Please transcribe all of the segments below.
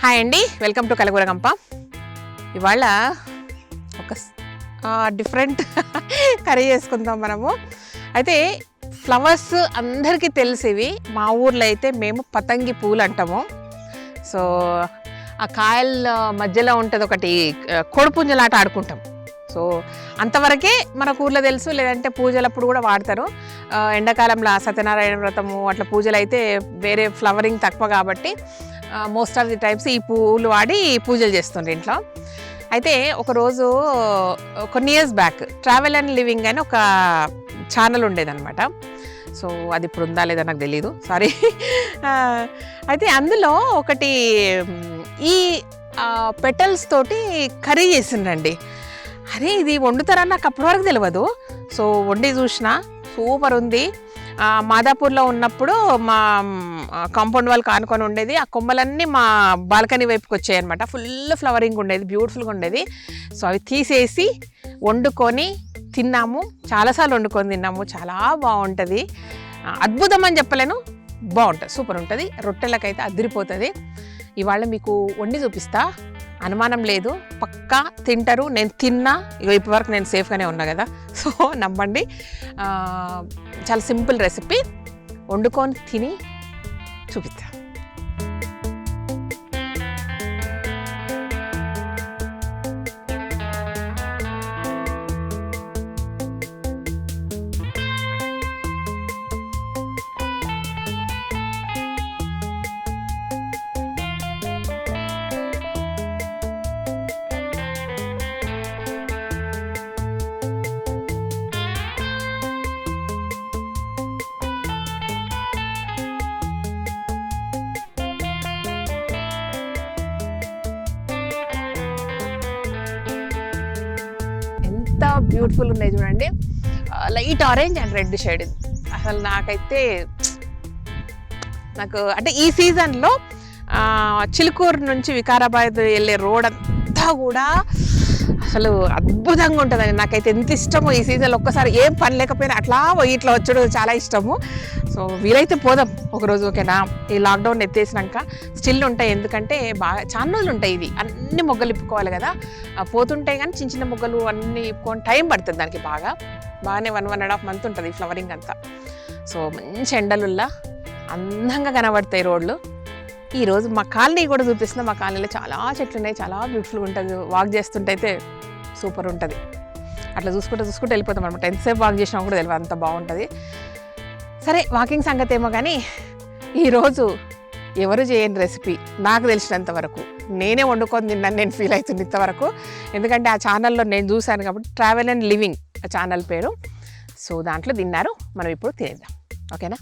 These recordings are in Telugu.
హాయ్ అండి, వెల్కమ్ టు కలగూరగంప. ఇవాళ ఒక డిఫరెంట్ కర్రీ చేసుకుందాం మనము. అయితే ఫ్లవర్స్ అందరికీ తెలిసేవి. మా ఊర్లో అయితే మేము పతంగి పూలు అంటాము. సో ఆ కాయల మధ్యలో ఉంటుంది ఒకటి కోడిపుంజలాట ఆడుకుంటాం. సో అంతవరకే మనకు ఊర్లో తెలుసు, లేదంటే పూజలప్పుడు కూడా వాడతారు. ఎండాకాలంలో సత్యనారాయణ వ్రతము అట్లా పూజలు అయితే వేరే ఫ్లవరింగ్ తక్కువ కాబట్టి మోస్ట్ ఆఫ్ ది టైమ్స్ ఈ పూలు వాడి పూజలు చేస్తుండ్రు ఇంట్లో. అయితే ఒకరోజు కొన్ని years back travel and living అని ఒక ఛానల్ ఉండేదన్నమాట. సో అది ఇప్పుడు ఉందా లేదా నాకు తెలీదు, సారీ. అయితే అందులో ఒకటి ఈ పెటల్స్ తోటి కర్రీ చేసిండ్రండి. అరే ఇది వండుతారని నాకు అప్పటి వరకు తెలియదు. సో వండి చూసిన, సూపర్ ఉంది. మాదాపూర్లో ఉన్నప్పుడు మా కాంపౌండ్ వాళ్ళు కానుకొని ఉండేది. ఆ కొమ్మలన్నీ మా బాల్కనీ వైపుకి వచ్చాయి అనమాట. ఫుల్ ఫ్లవరింగ్ ఉండేది, బ్యూటిఫుల్గా ఉండేది. సో అవి తీసేసి వండుకొని తిన్నాము. చాలాసార్లు వండుకొని తిన్నాము. చాలా బాగుంటుంది. అద్భుతం అని చెప్పలేను, బాగుంటుంది, సూపర్ ఉంటుంది. రొట్టెలకైతే అదిరిపోతుంది. ఇవాళ మీకు వండి చూపిస్తా, అనుమానం లేదు, పక్కా తింటారు. నేను తిన్నా, ఇప్పటి వరకు నేను సేఫ్గానే ఉన్నా కదా, సో నమ్మండి. చాలా సింపుల్ రెసిపీ, వండుకొని తిని చూపిస్తా. ఎంత బ్యూటిఫుల్ ఉన్నాయి చూడండి. Light orange and red shade. అసలు నాకు అంటే ఈ సీజన్లో చిలుకూరు నుంచి వికారాబాద్ వెళ్ళే రోడ్ అంతా కూడా అసలు అద్భుతంగా ఉంటుందండి. నాకైతే ఎంత ఇష్టమో ఈ సీజన్లో. ఒక్కసారి ఏం పని లేకపోయినా అట్లా ఇట్లా వచ్చడం చాలా ఇష్టము. సో వీలైతే పోదాం ఒకరోజు, ఓకేనా? ఈ లాక్డౌన్ ఎత్తేసినాక స్టిల్ ఉంటాయి, ఎందుకంటే బాగా చాలా రోజులు ఉంటాయి. ఇది అన్ని మొగ్గలు ఇప్పుకోవాలి కదా, పోతుంటాయి. కానీ చిన్న చిన్న మొగ్గలు అన్నీ ఇప్పుకొని టైం పడుతుంది దానికి. బాగానే 1.5 month ఉంటుంది ఈ ఫ్లవరింగ్ అంతా. సో మంచి ఎండలుల్లా అందంగా కనబడతాయి రోడ్లు. ఈరోజు మా కాలనీ కూడా చూపిస్తున్నా. మా కాలనీలో చాలా చెట్లు ఉన్నాయి, చాలా బ్యూటిఫుల్గా ఉంటుంది. వాక్ చేస్తుంటే అయితే సూపర్ ఉంటుంది. అట్లా చూసుకుంటూ వెళ్ళిపోతాం అనమాట. ఎంతసేపు వాక్ చేసినా కూడా తెలియదు, అంత బాగుంటుంది. సరే, వాకింగ్ సంగతి ఏమో కానీ ఈరోజు ఎవరు చేయని రెసిపీ నాకు తెలిసినంత వరకు నేనే వండుకొని తిన్నాను. నేను ఫీల్ అవుతుంది ఇంతవరకు, ఎందుకంటే ఆ ఛానల్లో నేను చూశాను కాబట్టి. ట్రావెల్ అండ్ లివింగ్ ఆ ఛానల్ పేరు. సో దాంట్లో తిన్నారు. మనం ఇప్పుడు తినేద్దాం, ఓకేనా?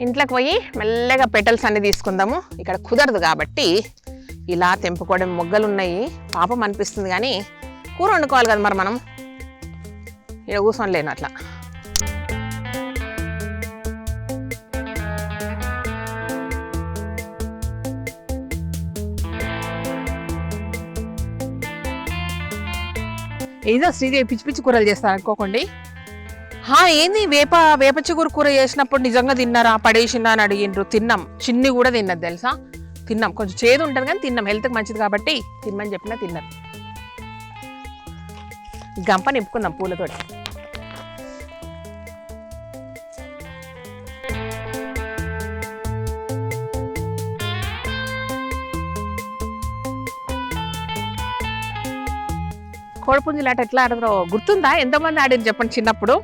ఇంట్లోకి పోయి మెల్లగా పెటల్స్ అన్నీ తీసుకుందాము. ఇక్కడ కుదరదు కాబట్టి ఇలా తెంపుకోవడం. మొగ్గలు ఉన్నాయి, పాపం అనిపిస్తుంది, కానీ కూర వండుకోవాలి కదా మరి మనం. ఇక్కడ కూర్చొనిలేను అట్లా. ఏదో శ్రీదేవి పిచ్చి పిచ్చి కూరలు చేస్తాను అనుకోకండి. ఏంది వేప చిగురు కూర చేసినప్పుడు నిజంగా తిన్నారా, పడేసిందా అని అడిగిండ్రు. తిన్నాం, చిన్ని కూడా తిన్నది తెలుసా. తిన్నాం, కొంచెం చేదు ఉంటుంది కానీ తిన్నాం. హెల్త్కి మంచిది కాబట్టి తినమని చెప్పినా తిన్నారు. గంప నింపుకుందాం పూలతోటి. కోడిపుంజులాట ఎట్లా ఆడతారో గుర్తుందా? ఎంతమంది ఆడిరు చెప్పండి. చిన్నప్పుడు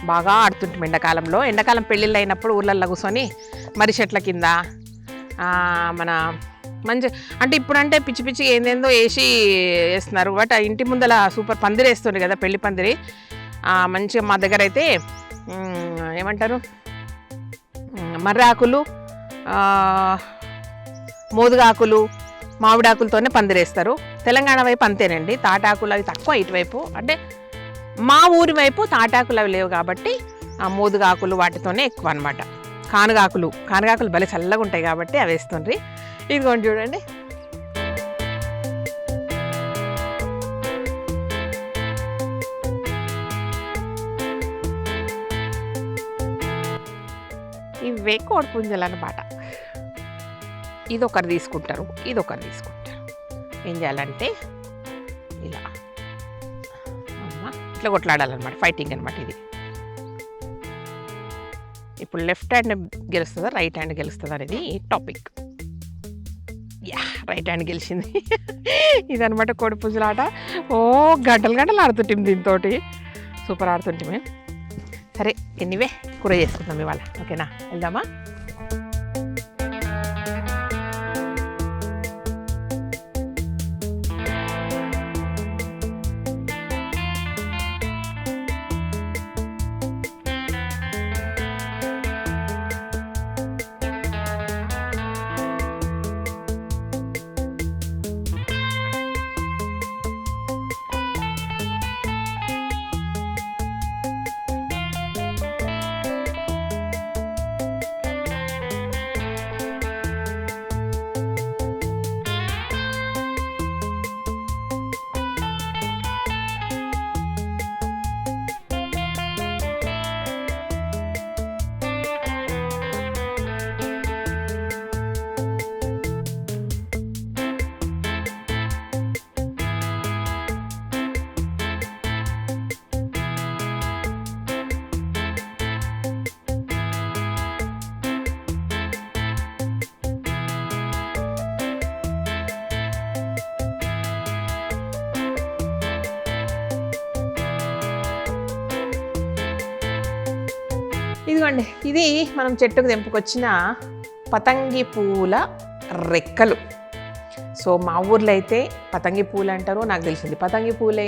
బాగా ఆడుతుంటాం ఎండాకాలంలో. ఎండాకాలం పెళ్ళిళ్ళు అయినప్పుడు ఊళ్ళల్లో కూర్చొని మరి చెట్ల కింద మన మంచి, అంటే ఇప్పుడంటే పిచ్చి పిచ్చి ఏందేందో వేస్తున్నారు. బట్ ఆ ఇంటి ముందల సూపర్ పందిరి వేస్తుండే కదా, పెళ్లి పందిరి. మంచిగా మా దగ్గర అయితే ఏమంటారు, మర్రి ఆకులు, మోదుగాకులు, మామిడాకులతోనే పందిరేస్తారు. తెలంగాణ వైపు అంతేనండి. తాటాకులు అవి తక్కువ ఇటువైపు. అంటే మా ఊరి వైపు తాటాకులు అవి లేవు కాబట్టి ఆ మోదుగాకులు వాటితోనే ఎక్కువ అనమాట. కానుగాకులు భలే చల్లగా ఉంటాయి కాబట్టి అవి వేస్తుండ్రి. ఇదిగోండి చూడండి, ఇవే కోడిపుంజలు అన్నమాట. ఇదొకరు తీసుకుంటారు, ఇదొకరు తీసుకుంటారు. ఏం చేయాలంటే ఇలా ఇట్లా కొట్లాడాలన్నమాట, ఫైటింగ్ అనమాట ఇది. ఇప్పుడు లెఫ్ట్ హ్యాండ్ గెలుస్తుందా రైట్ హ్యాండ్ గెలుస్తుందా అనేది టాపిక్. రైట్ హ్యాండ్ గెలిచింది. ఇదనమాట కోడిపుంజులాట. గంటలు గంటలు ఆడుతుంటాం దీంతో, సూపర్ ఆడుతుంటామే. సరే ఎనీవే కూర చేసుకుందాం ఇవాళ, ఓకేనా? వెళ్దామా? ఇదిగోండి, ఇది మనం చెట్టుకు తెంపుకొచ్చిన పతంగి పూల రెక్కలు. సో మా ఊర్లో అయితే పతంగి పూలు అంటారు, నాకు తెలిసింది పతంగి పూలే.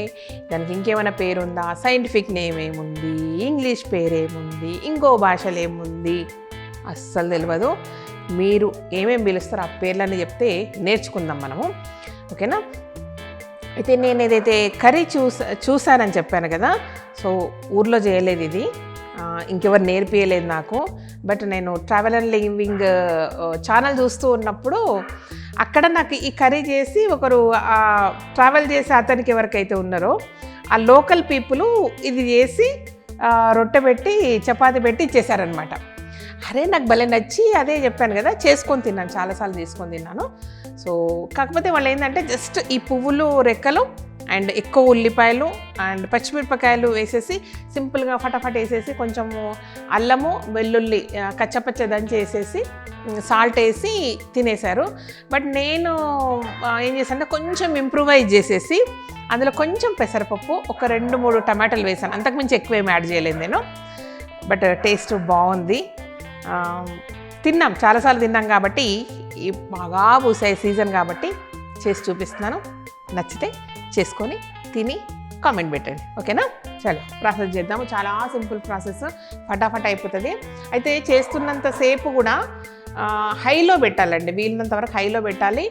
దానికి ఇంకేమైనా పేరుందా, సైంటిఫిక్ నేమ్ ఏముంది, ఇంగ్లీష్ పేరేముంది, ఇంకో భాషలో ఏముంది అస్సలు తెలియదు. మీరు ఏమేమి పిలుస్తారో ఆ పేర్లన్నీ చెప్తే నేర్చుకుందాం మనము, ఓకేనా? అయితే నేను ఏదైతే కర్రీ చూసానని చెప్పాను కదా, సో ఊర్లో చేయలేదు ఇది, ఇంకెవరు నేర్పియలేదు నాకు. బట్ నేను ట్రావెల్ అండ్ లివింగ్ ఛానల్ చూస్తూ ఉన్నప్పుడు అక్కడ నాకు ఈ కర్రీ చేసి ఒకరు ట్రావెల్ చేసే అతనికి ఎవరికైతే ఉన్నారో ఆ లోకల్ పీపుల్ ఇది చేసి రొట్టె పెట్టి చపాతి పెట్టి ఇచ్చేసారనమాట. అరే నాకు భలే నచ్చి అదే చెప్పాను కదా, చేసుకొని తిన్నాను, చాలాసార్లు చేసుకొని తిన్నాను. సో కాకపోతే వాళ్ళు ఏంటంటే జస్ట్ ఈ పువ్వులు రెక్కలు అండ్ ఎక్కువ ఉల్లిపాయలు అండ్ పచ్చిమిరపకాయలు వేసేసి సింపుల్గా ఫటాఫట్ వేసేసి కొంచెము అల్లము వెల్లుల్లి కచ్చపచ్చ దంచి వేసేసి సాల్ట్ వేసి తినేశారు. బట్ నేను ఏం చేశానంటే కొంచెం ఇంప్రూవైజ్ చేసేసి అందులో కొంచెం పెసరపప్పు, ఒక 2-3 టమాటాలు వేసాను, అంతకుమించి ఎక్కువ ఏమి యాడ్ చేయలేదు నేను. బట్ టేస్ట్ బాగుంది, తిన్నాం, చాలాసార్లు తిన్నాం కాబట్టి బాగా పూసాయి సీజన్ కాబట్టి చేసి చూపిస్తున్నాను. నచ్చితే చేసుకొని తిని కామెంట్ పెట్టండి, ఓకేనా? చలో ప్రాసెస్ చేద్దాము. చాలా సింపుల్ ప్రాసెస్, ఫటాఫట్ అయిపోతుంది. అయితే చేస్తున్నంతసేపు కూడా హైలో పెట్టాలండి, వీలున్నంత వరకు హైలో పెట్టాలి.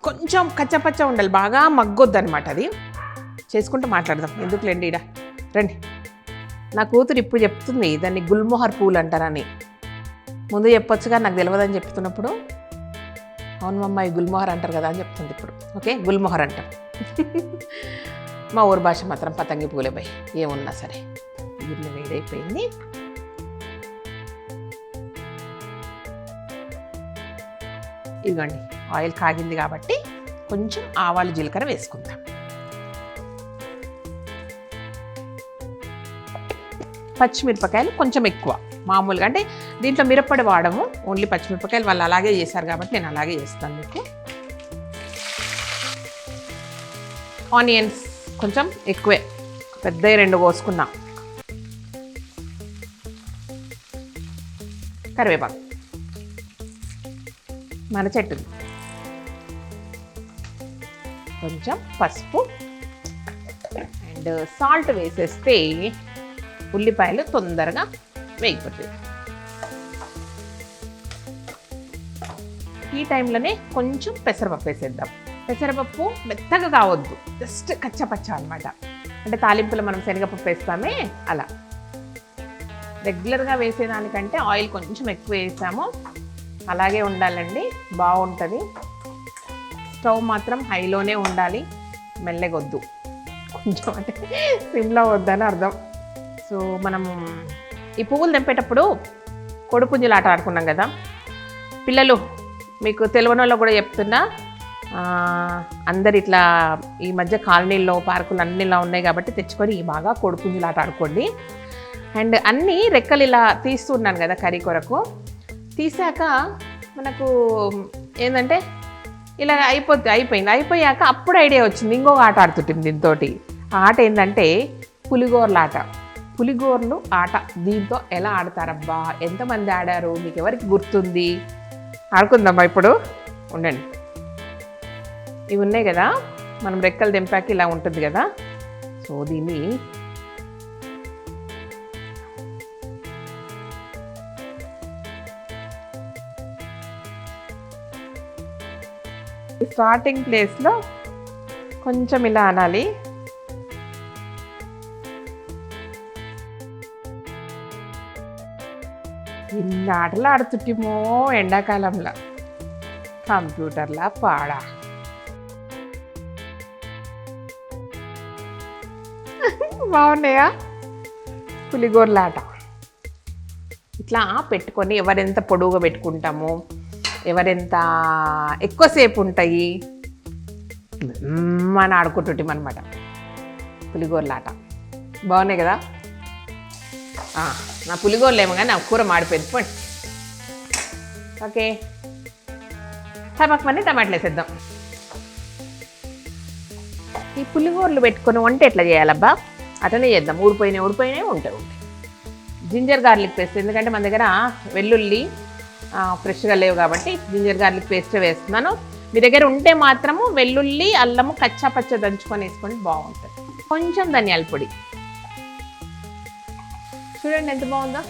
కొంచెం కచ్చపచ్చ ఉండాలి, బాగా మగ్గొద్దు అనమాట. అది చేసుకుంటూ మాట్లాడదాం, ఎందుకు లేండి ఈడ రండి. నా కూతురు ఇప్పుడు చెప్తుంది దాన్ని గుల్మోహర్ పూలు అంటారని. ముందు చెప్పొచ్చుగా, నాకు తెలియదని చెప్తున్నప్పుడు అవును మమ్మ ఈ గుల్మోహర్ అంటారు కదా అని చెప్తుంది ఇప్పుడు. ఓకే, గుల్మోహర్ అంటాం. మా ఊరు భాష మాత్రం పతంగి పూలే బై, ఏమున్నా సరే. గిన్నె వేడైపోయింది, ఇదిగోండి ఆయిల్ కాగింది కాబట్టి కొంచెం ఆవాలు జీలకర్ర వేసుకుందాం. పచ్చిమిరపకాయలు కొంచెం ఎక్కువ, మామూలుగా అంటే దీంట్లో మిరప్పొడి వాడము, ఓన్లీ పచ్చిమిరపకాయలు వాళ్ళు అలాగే చేశారు కాబట్టి నేను అలాగే చేస్తాను మీకు. ఆనియన్స్ కొంచెం ఎక్కువే, పెద్ద 2 కోసుకున్నా. కరివేపాకు మన చెట్టుది, కొంచెం పసుపు అండ్ సాల్ట్ వేసేస్తే ఉల్లిపాయలు తొందరగా వేగిపోతాయి. ఈ టైంలోనే కొంచెం పెసరపప్పు వేసేద్దాం. పెసరపప్పు మెత్తగా కావద్దు, జస్ట్ కచ్చపచ్చ అనమాట. అంటే తాలింపులో మనం శనగపప్పు వేస్తామే అలా. రెగ్యులర్గా వేసేదానికంటే ఆయిల్ కొంచెం ఎక్కువ వేసాము, అలాగే ఉండాలండి, బాగుంటుంది. స్టవ్ మాత్రం హైలోనే ఉండాలి, మెల్లగొద్దు, కొంచెం అంటే సిమ్లో వద్దని అర్థం. సో మనము ఈ పువ్వులు తెంపేటప్పుడు కోడిపుంజులు ఆట ఆడుకున్నాం కదా, పిల్లలు మీకు తెలియని వాళ్ళకు కూడా చెప్తున్నా, అందరు ఇట్లా ఈ మధ్య కాలనీల్లో పార్కులు అన్నీ ఇలా ఉన్నాయి కాబట్టి తెచ్చుకొని బాగా కోడిపుంజులాట ఆడుకోండి. అండ్ అన్నీ రెక్కలు ఇలా తీస్తున్నాను కదా కర్రీ కొరకు. తీసాక మనకు ఏంటంటే ఇలా అయిపోయాక అప్పుడు ఐడియా వచ్చింది, ఇంకొక ఆట ఆడుతుంటుంది దీంతో. ఆ ఆట ఏంటంటే పులిగోర్లాట. పులిగోర్లు ఆట దీంతో ఎలా ఆడతారబ్బా, ఎంతమంది ఆడారు, మీకు ఎవరికి గుర్తుంది? ఆడుకుందామా ఇప్పుడు? ఉండండి. ఇవి ఉన్నాయి కదా, మనం రెక్కలు తెంపాక ఇలా ఉంటుంది కదా. సో దీన్ని స్టార్టింగ్ ప్లేస్లో కొంచెం ఇలా అనాలి. ఇన్ని ఆటలు ఆడుతుంటేమో ఎండాకాలంలో, కంప్యూటర్లా పాడా. బాగున్నాయా? పులిగోర్లాట ఇట్లా పెట్టుకొని ఎవరెంత పొడవుగా పెట్టుకుంటామో, ఎవరెంత ఎక్కువసేపు ఉంటాయి అని ఆడుకుంటుంటాం అనమాట. పులిగోర్లాట బాగున్నాయి కదా. నా పులిగోరలు ఏమో కానీ నా కూర మాడిపోయింది. పోండి. ఓకే, టమాటా టమాటాలు వేసేద్దాం. ఈ పులిగోరలు పెట్టుకొని వంట ఎట్లా చేయాలబ్బా? అట్లనే చేద్దాం. ఊడిపోయినాయి ఉంటాయి. జింజర్ గార్లిక్ పేస్ట్, ఎందుకంటే మన దగ్గర వెల్లుల్లి ఫ్రెష్గా లేవు కాబట్టి జింజర్ గార్లిక్ పేస్ట్ వేస్తున్నాను. మీ దగ్గర ఉంటే మాత్రము వెల్లుల్లి అల్లము కచ్చా పచ్చ దంచుకొని వేసుకొని బాగుంటుంది. కొంచెం ధనియాల పొడి చూడండి ఎంత బాగుందో.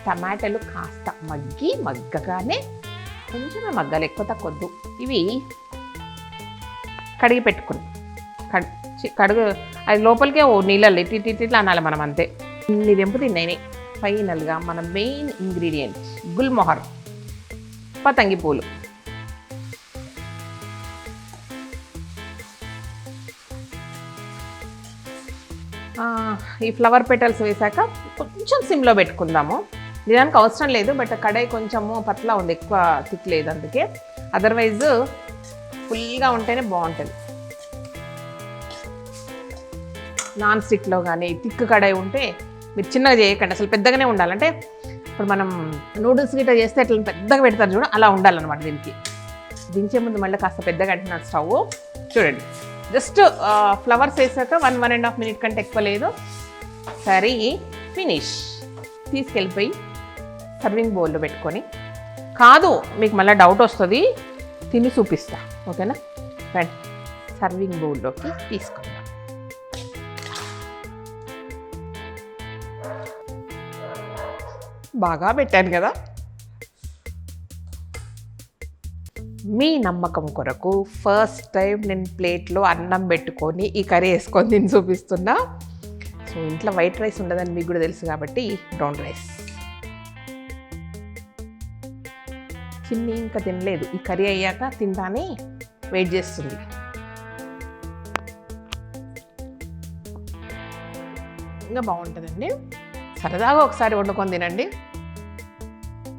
టమాటాలు కాస్త మగ్గగానే కొంచెమే మగ్గాలి, ఎక్కువ తక్కువద్దు. ఇవి కడిగి పెట్టుకుని కడుగు అది లోపలికే నీళ్ళల్లో ఇట్లా అనాలి మనం, అంతే. ఇన్ని దెంపు తిన్నాయి. ఫైనల్గా మన మెయిన్ ఇంగ్రీడియంట్ గుల్మొహర్, పతంగి పూలు. ఈ ఫ్లవర్ పెటల్స్ వేసాక కొంచెం సిమ్లో పెట్టుకుందాము. నిజానికి అవసరం లేదు, బట్ కడాయి కొంచెము పతలా ఉంది, ఎక్కువ థిక్ లేదు అందుకే. అదర్వైజ్ ఫుల్గా ఉంటేనే బాగుంటుంది. నాన్ స్టిక్లో కానీ థిక్ కడాయి ఉంటే మీరు చిన్నగా చేయకండి, అసలు పెద్దగానే ఉండాలంటే ఇప్పుడు మనం నూడిల్స్ గిట్ట చేస్తే అట్లా పెద్దగా పెడతారు చూడ, అలా ఉండాలన్నమాట. దీనికి దించే ముందు మళ్ళీ కాస్త పెద్దగా అంటున్నారు స్టవ్. చూడండి, జస్ట్ ఫ్లవర్స్ వేసాక 1.5 మినిట్ కంటే ఎక్కువ లేదు. సరే ఫినిష్. తీసుకెళ్ళిపోయి సర్వింగ్ బౌల్లో పెట్టుకొని, కాదు మీకు మళ్ళీ డౌట్ వస్తుంది, తిని చూపిస్తా. ఓకేనా? రండి సర్వింగ్ బౌల్లోకి తీసుకుందాం. బాగా పెట్టాను కదా. మీ నమ్మకం కొరకు ఫస్ట్ టైం నేను ప్లేట్లో అన్నం పెట్టుకొని ఈ కర్రీ వేసుకొని తిని చూపిస్తున్నా. సో ఇంట్లో వైట్ రైస్ ఉండదని మీకు కూడా తెలుసు కాబట్టి బ్రౌన్ రైస్. చిన్ని ఇంకా తినలేదు, ఈ కర్రీ అయ్యాక తింటానే వెయిట్ చేస్తుంది. ఇంకా బాగుంటుందండి. సరదాగా ఒకసారి వండుకొని తినండి,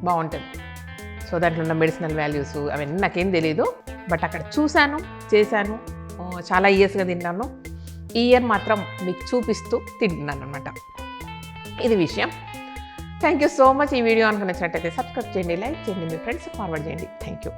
బాగుంటుంది. సో దాంట్లో ఉన్న మెడిసినల్ వాల్యూస్ అవన్నీ నాకేం తెలీదు, బట్ అక్కడ చూశాను, చేశాను, చాలా ఇయర్స్గా తిన్నాను. ఈ ఇయర్ మాత్రం మీకు చూపిస్తూ తింటున్నాను అనమాట. ఇది విషయం. Thank you so much. ఈ వీడియో అనుకున్నట్లయితే సబ్స్క్రైబ్ చేయండి, లైక్ చేయండి, మీ ఫ్రెండ్స్ ఫార్వర్డ్ చేయండి. Thank you.